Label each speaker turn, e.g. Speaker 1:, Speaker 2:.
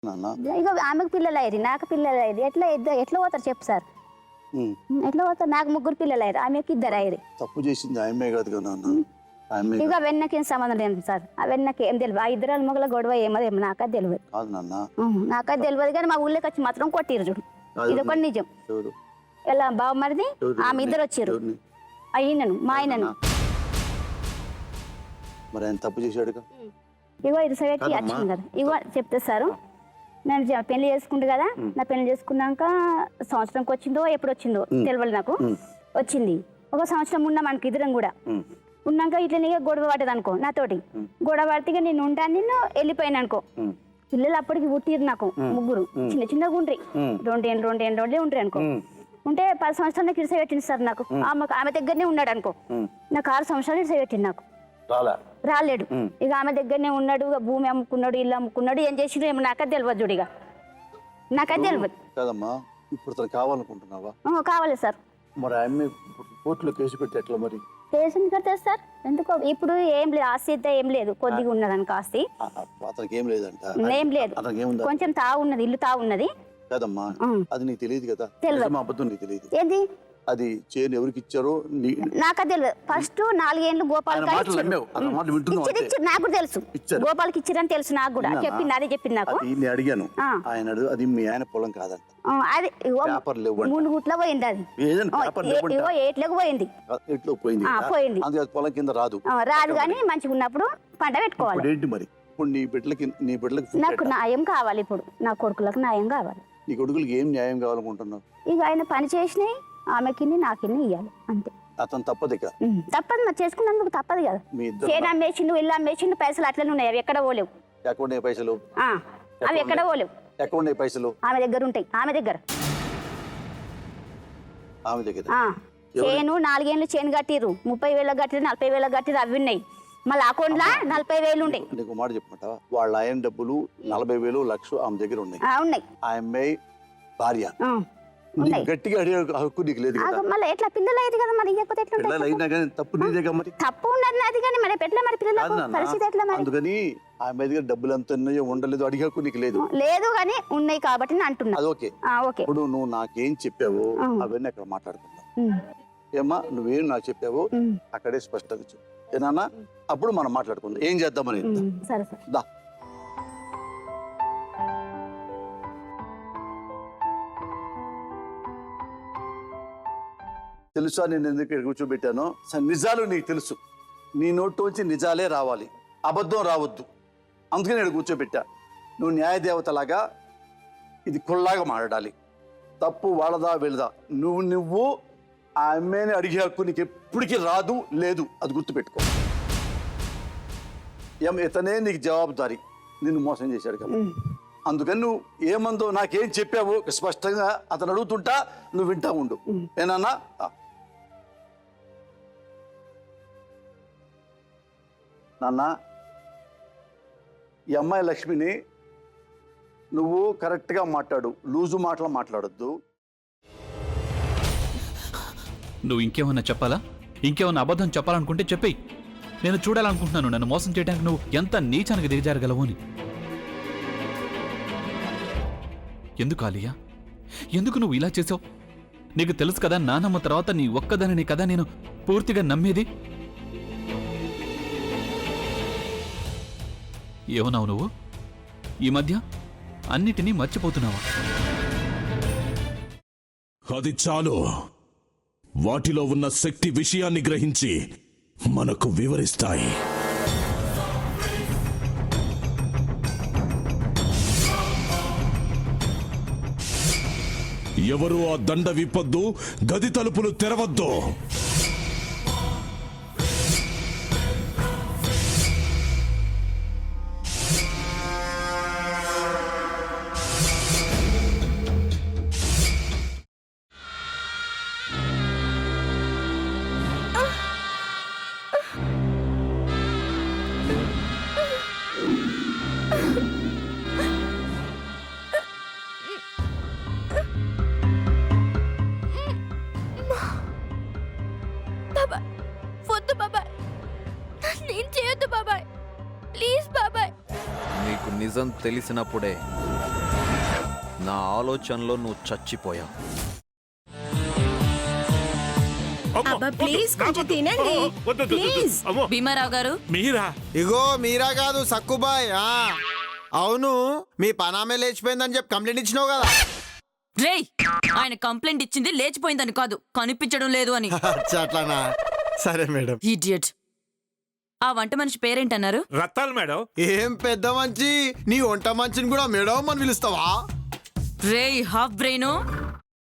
Speaker 1: ఇక ఆమెకు పిల్లలు అయ్యారు, నాకు పిల్లలు అయ్యారు. ఎట్లా పోతారు చెప్పు సార్? ఎట్లా పోతారు? నాకు 3 పిల్లలు అయ్యారు, ఆమెకి 2 అయ్యారు.
Speaker 2: తప్పు చేసింది ఆమె కాదు కదా.
Speaker 1: ఇక వెన్నకేం సంబంధం లేదు సార్. ఆ వెన్నకి ఏం తెలియదు. ఆ 2 మొగల గొడవ ఏమో నాకది తెలియదు. నాకది తెలియదు కానీ మా ఊళ్ళోకి వచ్చి మాత్రం కొట్టిరు చూడు. ఇది ఒకటి నిజం. ఎలా బావమరిది ఆమె 2 వచ్చారు. అయినను మా ఆయనను
Speaker 2: మరి ఆయన తప్పు చేశాడు.
Speaker 1: ఇగో ఇది సగట్టి వచ్చింది కదా. ఇగో చెప్తే సారు, నేను పెళ్లి చేసుకుంటు కదా. నా పెళ్లి చేసుకున్నాక సంవత్సరంకి వచ్చిందో ఎప్పుడు వచ్చిందో తెలియదు నాకు. వచ్చింది 1 సంవత్సరం ఉన్నాం మనకి ఇద్దరం కూడా. ఉన్నాక ఇట్లా నీగా గొడవ పడ్డది అనుకో నాతోటి. గొడవ పడితే నేను ఉంటాను, నిన్ను వెళ్ళిపోయాను అనుకో. పిల్లలు అప్పటికి పుట్టిరు నాకు 3 చిన్న చిన్నగా ఉండ్రి. 2 ఏళ్ళు ఉండ్రి అనుకో. ఉంటే 10 సంవత్సరాలు ఇడిస పెట్టింది సార్ నాకు. ఆమె దగ్గరనే ఉన్నాడు అనుకో. నాకు 6 సంవత్సరాలు ఇడిస పెట్టింది నాకు. రాలేడు. ఇక ఆమె దగ్గరనే ఉన్నాడు. భూమి అమ్ముకున్నాడు, ఇల్లు అమ్ముకున్నాడు. ఏం చేసిండు ఏమో నాకది తెలియదు చూడు. ఇక నాకది తెలియదు
Speaker 2: కదమ్మా. ఇప్పుడు కావాలనుకుంటున్నావా?
Speaker 1: కావాలి సార్.
Speaker 2: మరి ఆమె కోర్టులో కేసు పెట్టి ఎట్లా మరి?
Speaker 1: కేసు ఎందుకు కడతారు సార్? ఎందుకో ఇప్పుడు ఏం లేదు, ఆస్తి అయితే ఏం లేదు. కొద్దిగా ఉన్నదానికి ఆస్తి
Speaker 2: అతనికి ఏం లేదంట.
Speaker 1: ఏం లేదు, కొంచెం తా ఉన్నది, ఇల్లు తా ఉన్నది
Speaker 2: కదమ్మా. అది నీకు తెలియదు కదా. అబద్ధం నీకు తెలియదు.
Speaker 1: ఏంది
Speaker 2: అది చేయని ఎవరికి ఇచ్చారో
Speaker 1: నాకు తెలియదు. ఫస్ట్ 4 ఏళ్ళు గోపాల్ నాకు తెలుసు. గోపాల్కి ఇచ్చారని తెలుసు నాకు కూడా. చెప్పింది అదే చెప్పింది నాకు.
Speaker 2: అడిగాను ఆయన, అది మీ ఆయన పొలం కాదంట.
Speaker 1: అది 3 గుట్ల పోయింది. అది 8 పోయింది. పోయింది.
Speaker 2: పొలం కింద రాదు
Speaker 1: కానీ మంచిగా ఉన్నప్పుడు పంట పెట్టుకోవాలి.
Speaker 2: ఏంటి మరి ఇప్పుడు నీ బిడ్డలకి
Speaker 1: నాకు న్యాయం కావాలి. ఇప్పుడు నా కొడుకులకు న్యాయం కావాలి.
Speaker 2: నీ కొడుకులకి ఏం న్యాయం కావాలనుకుంటున్నావు?
Speaker 1: ఇక ఆయన పని చేసినాయి ఆమెకి నాకిన్ని ఇవ్వాలి అంతే.
Speaker 2: అతను తప్పదు.
Speaker 1: తప్పదు మరి, చేసుకున్నందుకు తప్పదు కదా. చేను అమ్మేసిండు, ఇల్లు అమ్మేసిండు, పైసలు అట్లనే ఉన్నాయి. అవి ఎక్కడ పోలేవు.
Speaker 2: ఎక్కడ పైసలు?
Speaker 1: అవి ఎక్కడ పోలేవు.
Speaker 2: ఎక్కడ పైసలు?
Speaker 1: ఆమె దగ్గర ఉంటాయి. ఆమె దగ్గర చేను 4 ఏళ్ళు చేను కట్టిర్రు. 30,000 కట్టిరు, 40,000 కట్టిరు. అవి ఉన్నాయి. మళ్ళీ అకౌంట్ లా 40,000 ఉండే.
Speaker 2: నీకు మాట చెప్పమంటావా? వాళ్ళ ఆయన డబ్బులు 40,000 లక్ష ఆమె దగ్గర ఉన్నాయి. ఆ అమ్మాయి భార్య. గట్టిగా అడిగే హక్కు నీకు లేదు.
Speaker 1: మళ్ళీ ఎట్లా పిల్లలు అయ్యేది కదా. మరి
Speaker 2: తప్పు నీదేగా. మరి
Speaker 1: తప్పు ఉన్నది అది కానీ మరి ఎట్లా మరి పిల్లల పరిస్థితి ఎట్లా?
Speaker 2: అందుకని ఆమె దగ్గర డబ్బులు ఎంత ఉన్నాయో ఉండలేదు అడిగే హక్కు నీకు లేదు.
Speaker 1: లేదు కానీ ఉన్నాయి కాబట్టి నేను అంటున్నా.
Speaker 2: ఓకే. ఇప్పుడు నువ్వు నాకేం చెప్పావు అవన్నీ అక్కడ మాట్లాడుకుందాం. ఏమా నువ్వేం నాకు చెప్పావు అక్కడే స్పష్టంగా చెప్పు. ఏనా? అప్పుడు మనం మాట్లాడుకుందాం ఏం చేద్దామని.
Speaker 1: సరే సార్.
Speaker 2: దా. తెలుసా నేను ఎందుకు ఇక్కడ కూర్చోబెట్టానో? నిజాలు నీకు తెలుసు. నీ నోట్లోంచి నిజాలే రావాలి, అబద్ధం రావద్దు. అందుకని నేను కూర్చోబెట్టా. నువ్వు న్యాయదేవతలాగా ఇది కుల్లాగా మాట్లాడాలి. తప్పు వాళ్ళదా వీళ్ళదా నువ్వు ఆ అమ్మాయిని అడిగే హక్కు నీకు ఎప్పటికీ రాదు, లేదు. అది గుర్తుపెట్టుకో. ఇతనే నీకు జవాబుదారి. నిన్ను మోసం చేశాడు కదా. అందుకని నువ్వు ఏమందో నాకేం చెప్పావు స్పష్టంగా అతను అడుగుతుంటా, నువ్వు వింటా ఉండు. ఏనన్నా? నాన్న, ఈ అమ్మాయి లక్ష్మిని నువ్వు కరెక్ట్గా మాట్లాడు, లూజు మాటలు మాట్లాడొద్దు.
Speaker 3: నువ్వు ఇంకేమన్నా చెప్పాలా? ఇంకేమన్నా అబద్ధం చెప్పాలనుకుంటే చెప్పేయి. నేను చూడాలనుకుంటున్నాను నన్ను మోసం చేయడానికి నువ్వు ఎంత నీచానికి దిగజారగలవు అని. ఎందుకు ఆలియా, ఎందుకు నువ్వు ఇలా చేసావు? నీకు తెలుసు కదా నానమ్మ తర్వాత నీ ఒక్కదానిని కదా నేను పూర్తిగా నమ్మేది. ఏమన్నావు నువ్వు? ఈ మధ్య అన్నిటినీ మర్చిపోతున్నావా?
Speaker 4: అది చాలు. వాటిలో ఉన్న శక్తి విషయాన్ని గ్రహించి మనకు వివరిస్తాయి. ఎవరు ఆ దండ విప్పొద్దు, గది తలుపులు తెరవద్దు.
Speaker 5: నిజం తెలిసినప్పుడే నా ఆలోచనలో నువ్వు చచ్చిపోయావు.
Speaker 6: అబ్బా ప్లీజ్ కొంచెం తినండి ప్లీజ్.
Speaker 7: భీమారావు గారు
Speaker 8: మీరా?
Speaker 9: ఇగో మీరా కాదు సక్కుబాయ్. అవును, మీ పనామే లేచిపోయిందని చెప్పి కంప్లైంట్ ఇచ్చినావు కదా.
Speaker 7: రేయ్, ఆయన కంప్లైంట్ ఇచ్చింది లేచిపోయిందని కాదు, కనిపించడం లేదు అని.
Speaker 9: అట్లానా? సరే మేడం.
Speaker 7: ఇడియట్. ఆ వంట మనిషి పేరేంటన్నారు?
Speaker 8: రత్తాలు మేడం.
Speaker 9: ఏం పెద్ద మంచి, నీ వంట మంచిని కూడా మేడం అని పిలుస్తావా?
Speaker 7: రేయ్ హాఫ్ బ్రెయిన్,